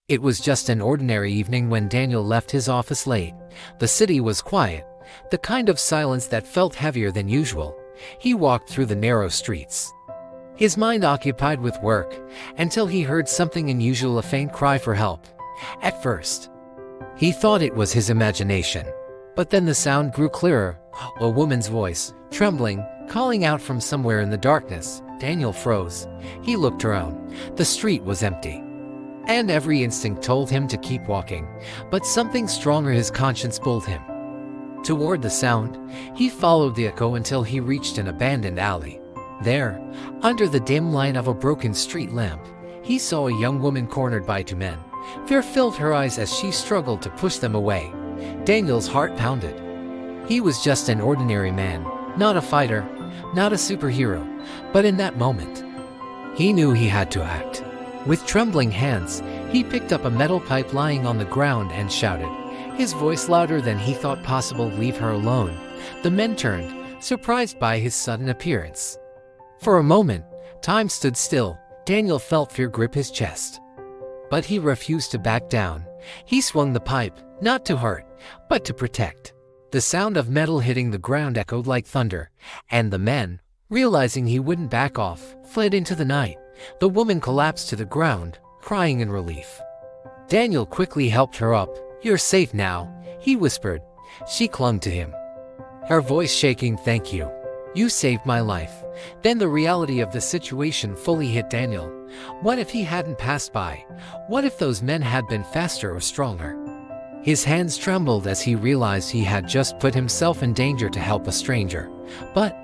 It was just an ordinary evening when Daniel left his office late. The city was quiet, the kind of silence that felt heavier than usual. He walked through the narrow streets, his mind occupied with work, until he heard something unusual, a faint cry for help. At first, he thought it was his imagination. But then the sound grew clearer, a woman's voice, trembling, calling out from somewhere in the darkness. Daniel froze. He looked around. The street was empty, and every instinct told him to keep walking. But something stronger, his conscience, pulled him toward the sound. He followed the echo until he reached an abandoned alley. There, under the dim light of a broken street lamp, he saw a young woman cornered by two men. Fear filled her eyes as she struggled to push them away. Daniel's heart pounded. He was just an ordinary man, not a fighter, not a superhero, but in that moment, he knew he had to act. With trembling hands, he picked up a metal pipe lying on the ground and shouted, his voice louder than he thought possible, "Leave her alone." The men turned, surprised by his sudden appearance. For a moment, time stood still. Daniel felt fear grip his chest, but he refused to back down. He swung the pipe, not to hurt, but to protect. The sound of metal hitting the ground echoed like thunder, and the men, realizing he wouldn't back off, fled into the night. The woman collapsed to the ground, crying in relief. Daniel quickly helped her up. "You're safe now," he whispered. She clung to him, her voice shaking. "Thank you. You saved my life." Then the reality of the situation fully hit Daniel. What if he hadn't passed by? What if those men had been faster or stronger? His hands trembled as he realized he had just put himself in danger to help a stranger. But,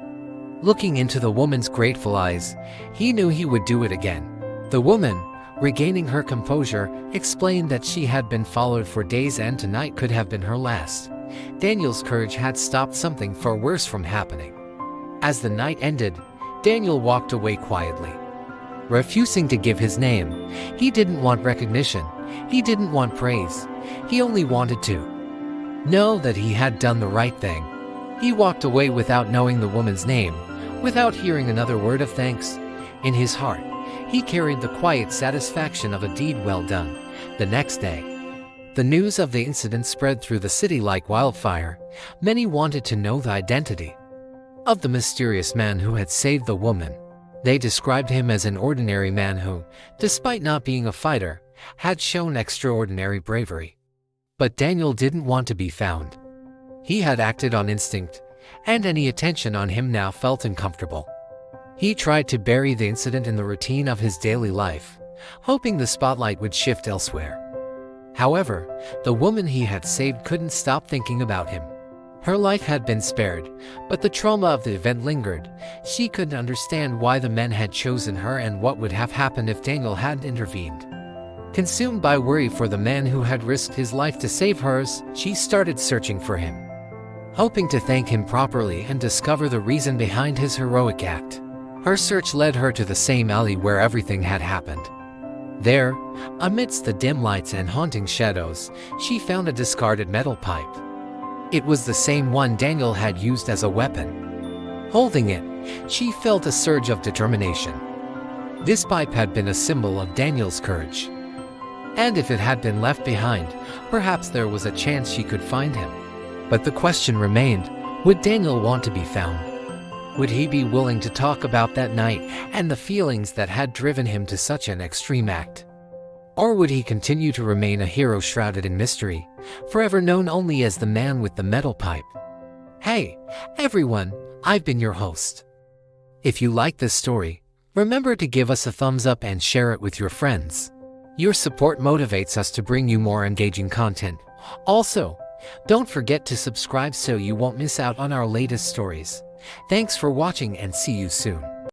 looking into the woman's grateful eyes, he knew he would do it again. The woman, regaining her composure, explained that she had been followed for days and tonight could have been her last. Daniel's courage had stopped something far worse from happening. As the night ended, Daniel walked away quietly, refusing to give his name. He didn't want recognition. He didn't want praise. He only wanted to know that he had done the right thing. He walked away without knowing the woman's name, without hearing another word of thanks. In his heart, he carried the quiet satisfaction of a deed well done. The next day, the news of the incident spread through the city like wildfire. Many wanted to know the identity of the mysterious man who had saved the woman. They described him as an ordinary man who, despite not being a fighter, had shown extraordinary bravery. But Daniel didn't want to be found. He had acted on instinct, and any attention on him now felt uncomfortable. He tried to bury the incident in the routine of his daily life, hoping the spotlight would shift elsewhere. However, the woman he had saved couldn't stop thinking about him. Her life had been spared, but the trauma of the event lingered. She couldn't understand why the men had chosen her and what would have happened if Daniel hadn't intervened. Consumed by worry for the man who had risked his life to save hers, she started searching for him, hoping to thank him properly and discover the reason behind his heroic act. Her search led her to the same alley where everything had happened. There, amidst the dim lights and haunting shadows, she found a discarded metal pipe. It was the same one Daniel had used as a weapon. Holding it, she felt a surge of determination. This pipe had been a symbol of Daniel's courage. And if it had been left behind, perhaps there was a chance she could find him. But the question remained, would Daniel want to be found? Would he be willing to talk about that night and the feelings that had driven him to such an extreme act? Or would he continue to remain a hero shrouded in mystery, forever known only as the man with the metal pipe? Hey, everyone, I've been your host. If you like this story, remember to give us a thumbs up and share it with your friends. Your support motivates us to bring you more engaging content. Also, don't forget to subscribe so you won't miss out on our latest stories. Thanks for watching and see you soon.